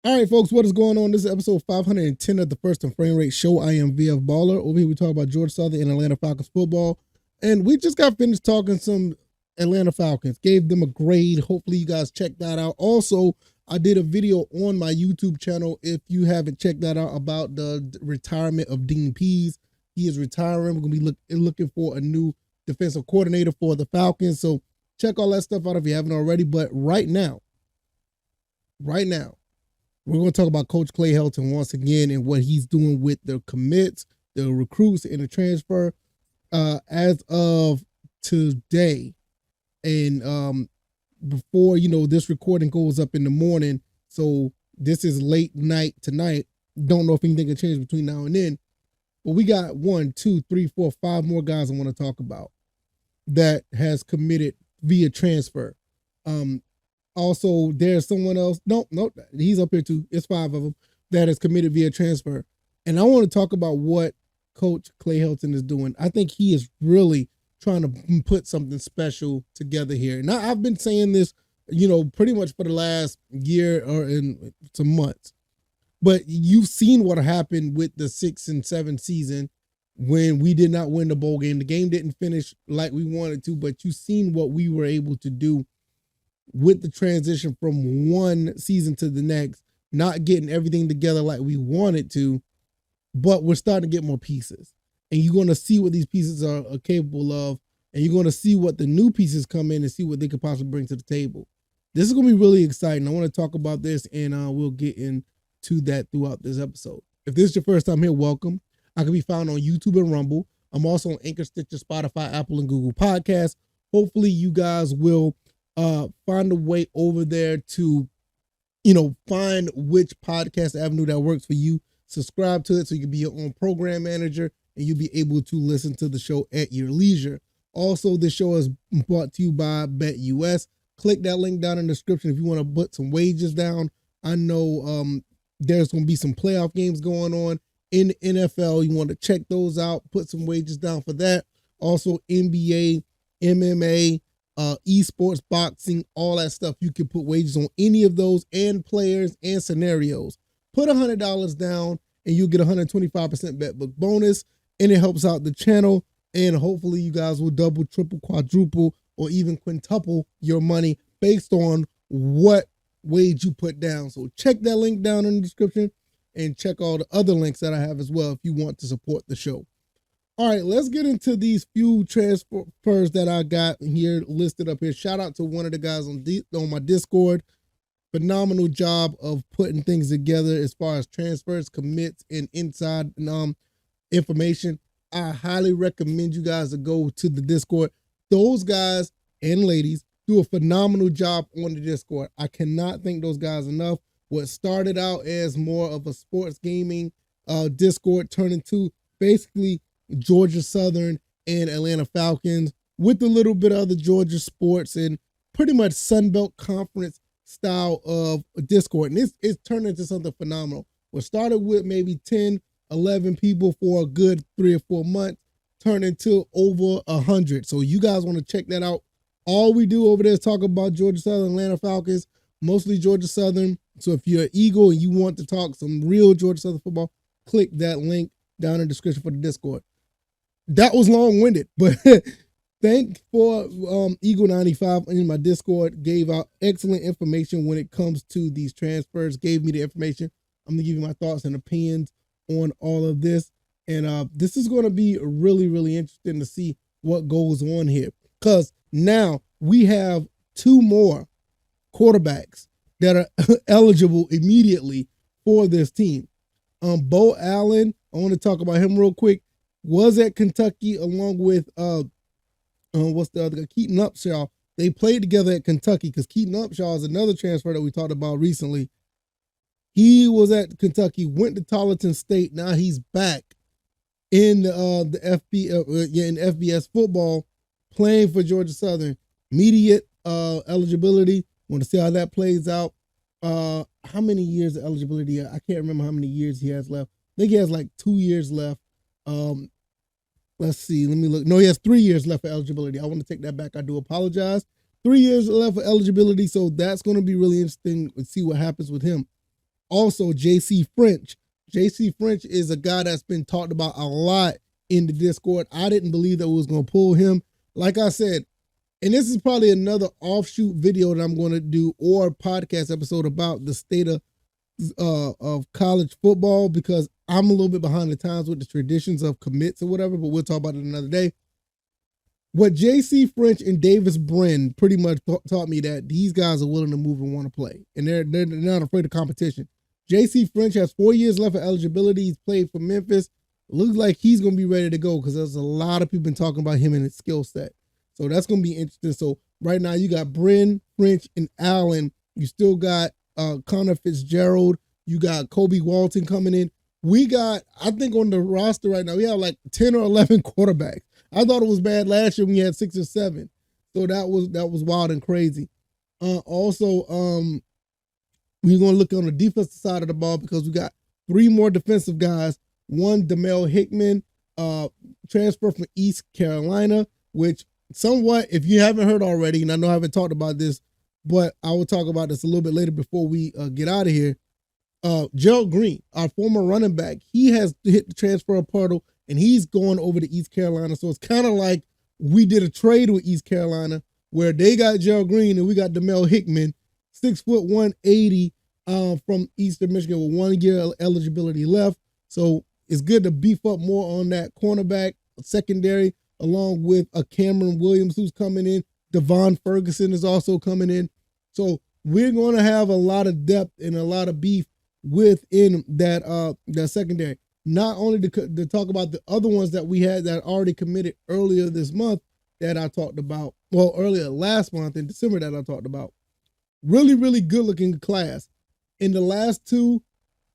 All right, folks, what is going on? This is episode 510 of the First and Frame Rate Show. I am VF Baller. Over here, we talk about Georgia Southern and Atlanta Falcons football. And we just got finished talking some Atlanta Falcons. Gave them a grade. Hopefully, you guys check that out. Also, I did a video on my YouTube channel, if you haven't checked that out, about the retirement of Dean Pease. He is retiring. We're going to be looking for a new defensive coordinator for the Falcons. So check all that stuff out if you haven't already. But right now, we're going to talk about Coach Clay Helton once again and what he's doing with the commits, the recruits, and the transfer as of today. And before, this recording goes up in the morning, so this is late night tonight. Don't know if anything can change between now and then. But we got 1, 2, 3, 4, 5 more guys I want to talk about that has committed via transfer. Also, there's someone else. No, he's up here too. It's 5 of them that is committed via transfer. And I want to talk about what Coach Clay Helton is doing. I think he is really trying to put something special together here. Now, I've been saying this, pretty much for the last year or in some months. But you've seen what happened with the 6 and 7 season when we did not win the bowl game. The game didn't finish like we wanted to, but you've seen what we were able to do with the transition from one season to the next, not getting everything together like we wanted to, but we're starting to get more pieces. And you're going to see what these pieces are capable of, and you're going to see what the new pieces come in and see what they could possibly bring to the table. This is going to be really exciting. I want to talk about this, and we'll get into that throughout this episode. If this is your first time here, welcome. I can be found on YouTube and Rumble. I'm also on Anchor, Stitcher, Spotify, Apple, and Google Podcasts. Hopefully you guys will find a way over there to, find which podcast avenue that works for you. Subscribe to it so you can be your own program manager and you'll be able to listen to the show at your leisure. Also, this show is brought to you by BetUS. Click that link down in the description if you want to put some wagers down. I know there's going to be some playoff games going on in the NFL. You want to check those out, put some wagers down for that. Also, NBA, MMA, esports, boxing, all that stuff. You can put wagers on any of those and players and scenarios. Put $100 down and you'll get 125% bet book bonus, and it helps out the channel. And hopefully you guys will double, triple, quadruple, or even quintuple your money based on what wage you put down. So check that link down in the description and check all the other links that I have as well if you want to support the show. All right, let's get into these few transfers that I got here listed up here. Shout out to one of the guys on my Discord. Phenomenal job of putting things together as far as transfers, commits, and inside information. I highly recommend you guys to go to the Discord. Those guys and ladies do a phenomenal job on the Discord. I cannot thank those guys enough. What started out as more of a sports gaming Discord turned into basically Georgia Southern and Atlanta Falcons with a little bit of other Georgia sports and pretty much Sunbelt Conference style of Discord. And it's turned into something phenomenal. What started with maybe 10, 11 people for a good 3 or 4 months turned into over 100. So you guys want to check that out. All we do over there is talk about Georgia Southern, Atlanta Falcons, mostly Georgia Southern. So if you're an Eagle and you want to talk some real Georgia Southern football, click that link down in the description for the Discord. That was long-winded, but thank for Eagle 95 in my Discord. Gave out excellent information when it comes to these transfers. Gave me the information. I'm gonna give you my thoughts and opinions on all of this, and this is going to be really, really interesting to see what goes on here, because now we have 2 more quarterbacks that are eligible immediately for this team. Bo Allen, I want to talk about him real quick. Was at Kentucky along with what's the other guy? Keaton Upshaw. They played together at Kentucky because Keaton Upshaw is another transfer that we talked about recently. He was at Kentucky, went to Tarleton State. Now he's back in the FBS football, playing for Georgia Southern. Immediate eligibility. Want to see how that plays out. How many years of eligibility? I can't remember how many years he has left. I think he has like 2 years left. Let's see. Let me look. No, he has 3 years left for eligibility. I want to take that back. I do apologize. 3 years left for eligibility. So that's going to be really interesting to see what happens with him. Also, J.C. French. J.C. French is a guy that's been talked about a lot in the Discord. I didn't believe that we was going to pull him. Like I said, and this is probably another offshoot video that I'm going to do, or podcast episode about the state of college football, because I'm a little bit behind the times with the traditions of commits or whatever, but we'll talk about it another day. What J.C. French and Davis Brin pretty much taught me that these guys are willing to move and want to play, and they're not afraid of competition. J.C. French has 4 years left of eligibility. He's played for Memphis. Looks like he's going to be ready to go, because there's a lot of people been talking about him and his skill set. So that's going to be interesting. So right now you got Brin, French, and Allen. You still got Connor Fitzgerald. You got Kobe Walton coming in. We got, I think on the roster right now, we have like 10 or 11 quarterbacks. I thought it was bad last year when we had 6 or 7. So that was wild and crazy. Also, we're going to look on the defensive side of the ball, because we got 3 more defensive guys. One, Demel Hickman, transfer from East Carolina, which somewhat, if you haven't heard already, and I know I haven't talked about this, but I will talk about this a little bit later before we get out of here. Gerald Green, our former running back, he has hit the transfer portal, and he's going over to East Carolina. So it's kind of like we did a trade with East Carolina, where they got Gerald Green and we got Demel Hickman, 6 foot 180, from Eastern Michigan with 1 year eligibility left. So it's good to beef up more on that cornerback secondary, along with a Cameron Williams who's coming in. Devon Ferguson is also coming in. So we're going to have a lot of depth and a lot of beef within that secondary. Not only to talk about the other ones that we had that already committed earlier this month that I talked about, well, earlier last month in December that I talked about. Really, really good looking class. In the last 2,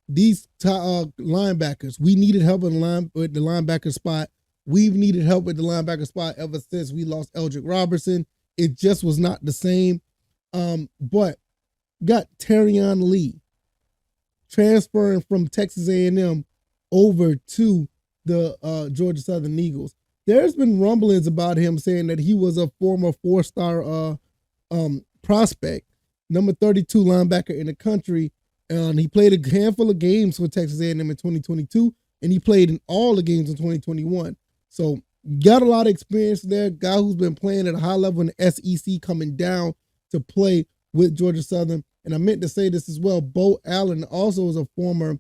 these linebackers, we needed help with the linebacker spot. We've needed help with the linebacker spot ever since we lost Eldrick Robertson. It just was not the same. But got Terrion Lee transferring from Texas A&M over to the Georgia Southern Eagles. There's been rumblings about him saying that he was a former 4-star prospect, number 32 linebacker in the country. He played a handful of games for Texas A&M in 2022, and he played in all the games in 2021. So got a lot of experience there. Guy who's been playing at a high level in the SEC, coming down to play with Georgia Southern. And I meant to say this as well, Bo Allen also is a former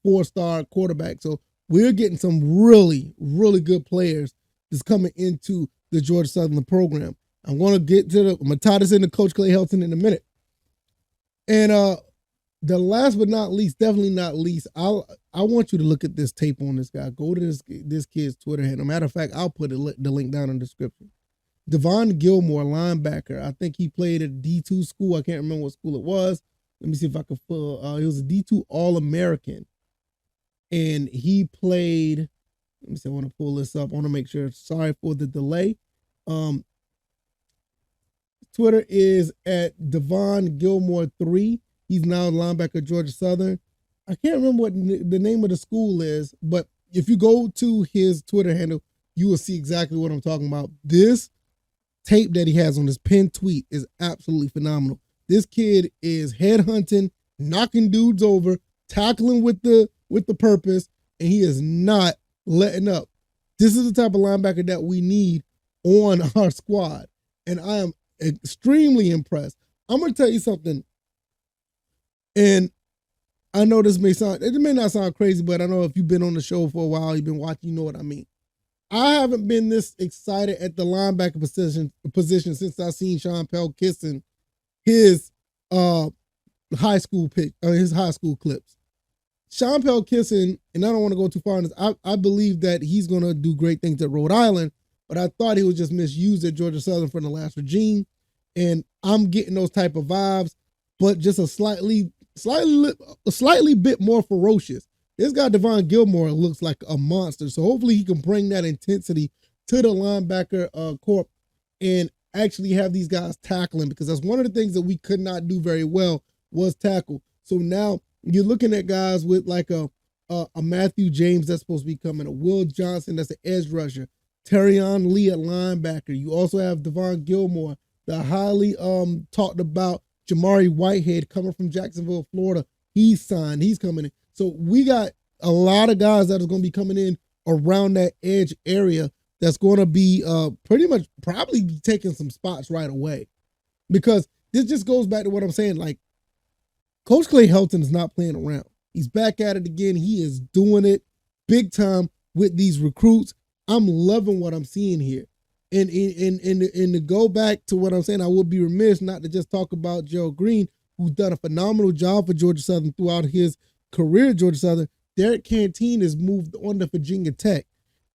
4-star quarterback. So we're getting some really, really good players that's coming into the Georgia Southern program. I'm going to tie this into Coach Clay Helton in a minute. And the last but not least, definitely not least, I want you to look at this tape on this guy. Go to this kid's Twitter handle. Matter of fact, I'll put the link down in the description. Devon Gilmore, linebacker. I think he played at D2 school. I can't remember what school it was. Let me see if I can pull. He was a D2 All-American. And he played, let me see, I want to pull this up. I want to make sure. Sorry for the delay. Twitter is at Devon Gilmore 3. He's now a linebacker at Georgia Southern. I can't remember what the name of the school is, but if you go to his Twitter handle, you will see exactly what I'm talking about. This tape that he has on his pinned tweet is absolutely phenomenal. This kid is headhunting, knocking dudes over, tackling with the purpose, and he is not letting up. This is the type of linebacker that we need on our squad, and I am extremely impressed. I'm going to tell you something, and I know it may not sound crazy, but I know if you've been on the show for a while, you've been watching, you know what I mean. I haven't been this excited at the linebacker position since I seen Sean Pell kissing his high school clips. Sean Pell kissing, and I don't want to go too far on this, I believe that he's going to do great things at Rhode Island, but I thought he was just misused at Georgia Southern for the last regime, and I'm getting those type of vibes, but just a slightly bit more ferocious. This guy, Devon Gilmore, looks like a monster. So hopefully he can bring that intensity to the linebacker corps and actually have these guys tackling, because that's one of the things that we could not do very well was tackle. So now you're looking at guys with like a Matthew James that's supposed to be coming, a Will Johnson that's an edge rusher, Terrion Lee at linebacker. You also have Devon Gilmore, the highly talked about Jamari Whitehead coming from Jacksonville, Florida, He's signed. He's coming in. So we got a lot of guys that are going to be coming in around that edge area that's going to be pretty much probably be taking some spots right away. Because this just goes back to what I'm saying. Like, Coach Clay Helton is not playing around. He's back at it again. He is doing it big time with these recruits. I'm loving what I'm seeing here. And to go back to what I'm saying, I would be remiss not to just talk about Gerald Green, who's done a phenomenal job for Georgia Southern throughout his career at Georgia Southern. Derek Canteen has moved on to Virginia Tech.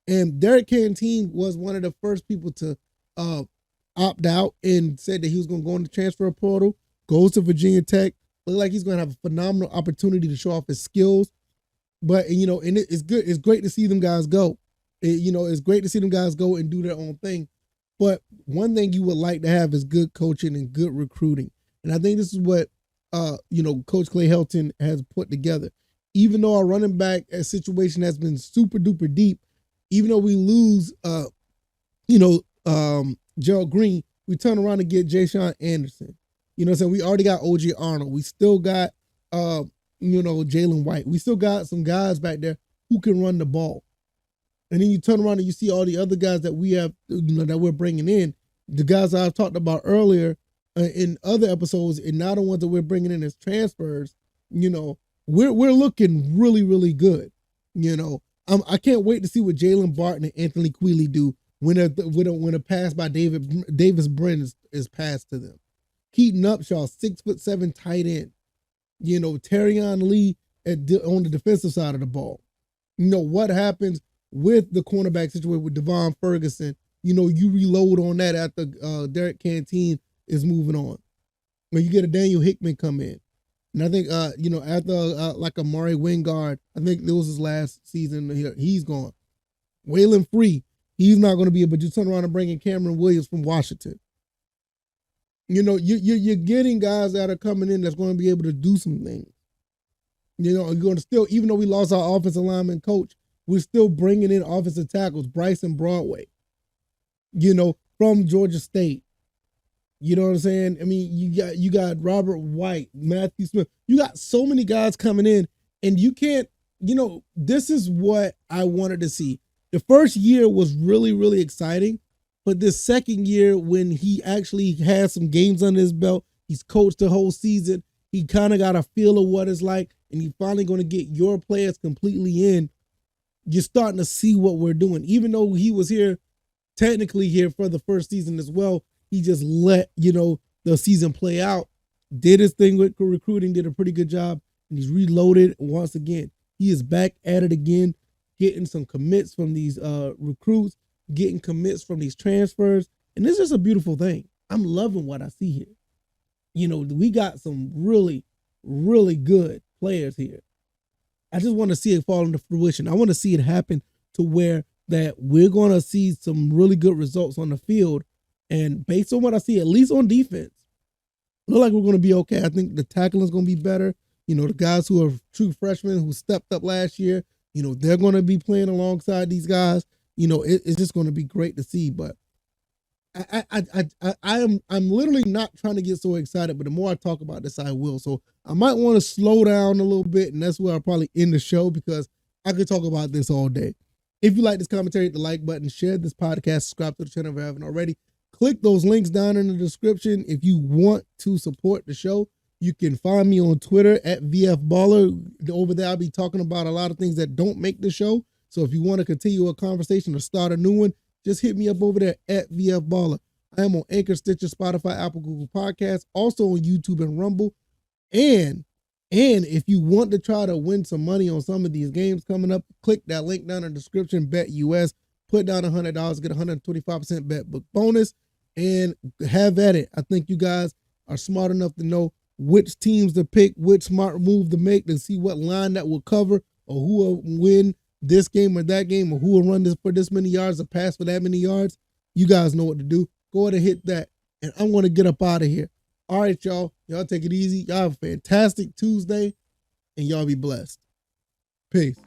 And Derek Canteen was one of the first people to opt out and said that he was going to go in the transfer portal, goes to Virginia Tech. Look like he's going to have a phenomenal opportunity to show off his skills. But, you know, and it's good. It's great to see them guys go. It's great to see them guys go and do their own thing. But one thing you would like to have is good coaching and good recruiting. And I think this is what, Coach Clay Helton has put together. Even though our running back situation has been super duper deep, even though we lose, Gerald Green, we turn around and get Jay Sean Anderson. You know what I'm saying? We already got O.J. Arnold. We still got, Jalen White. We still got some guys back there who can run the ball. And then you turn around and you see all the other guys that we have, that we're bringing in. The guys I've talked about earlier in other episodes, and now the ones that we're bringing in as transfers, we're looking really, really good. I can't wait to see what Jalen Barton and Anthony Queeley do when a pass by Davis Brin is passed to them. Keaton Upshaw, 6'7" tight end. Terrion Lee on the defensive side of the ball. What happens with the cornerback situation with Devon Ferguson? You reload on that after Derek Canteen is moving on. When you get a Daniel Hickman come in. And I think, after like Amari Wingard, I think it was his last season here, he's gone. Waylon Free, he's not going to be able to turn around and bring in Cameron Williams from Washington. You're getting guys that are coming in that's going to be able to do some things. You're going to still, even though we lost our offensive lineman coach, we're still bringing in offensive tackles, Bryson Broadway, from Georgia State. You know what I'm saying? I mean, you got Robert White, Matthew Smith. You got so many guys coming in, and you can't, this is what I wanted to see. The first year was really, really exciting. But this second year, when he actually has some games under his belt, he's coached the whole season, he kind of got a feel of what it's like, and you're finally going to get your players completely in. You're starting to see what we're doing. Even though he was technically here for the first season as well, he just let, the season play out, did his thing with recruiting, did a pretty good job, and he's reloaded once again. He is back at it again, getting some commits from these recruits, getting commits from these transfers. And this is a beautiful thing. I'm loving what I see here. We got some really, really good players here. I just want to see it fall into fruition. I want to see it happen to where that we're going to see some really good results on the field. And based on what I see, at least on defense, look like we're going to be okay. I think the tackling is going to be better. The guys who are true freshmen who stepped up last year, they're going to be playing alongside these guys. It's just going to be great to see. But I'm literally not trying to get so excited, but the more I talk about this, I will. So I might want to slow down a little bit, and that's where I'll probably end the show, because I could talk about this all day. If you like this commentary, hit the like button, share this podcast, subscribe to the channel if you haven't already. Click those links down in the description if you want to support the show. You can find me on Twitter at VFBaller. Over there, I'll be talking about a lot of things that don't make the show. So if you want to continue a conversation or start a new one, just hit me up over there at VFBaller. I am on Anchor, Stitcher, Spotify, Apple, Google Podcasts, also on YouTube and Rumble. And if you want to try to win some money on some of these games coming up, click that link down in the description, Bet US. Put down $100, get 125% bet book bonus, and have at it. I think you guys are smart enough to know which teams to pick, which smart move to make, to see what line that will cover, or who will win this game or that game, or who will run this for this many yards or pass for that many yards. You guys know what to do. Go ahead and hit that. And I'm going to get up out of here. All right, y'all. Y'all take it easy. Y'all have a fantastic Tuesday, and y'all be blessed. Peace.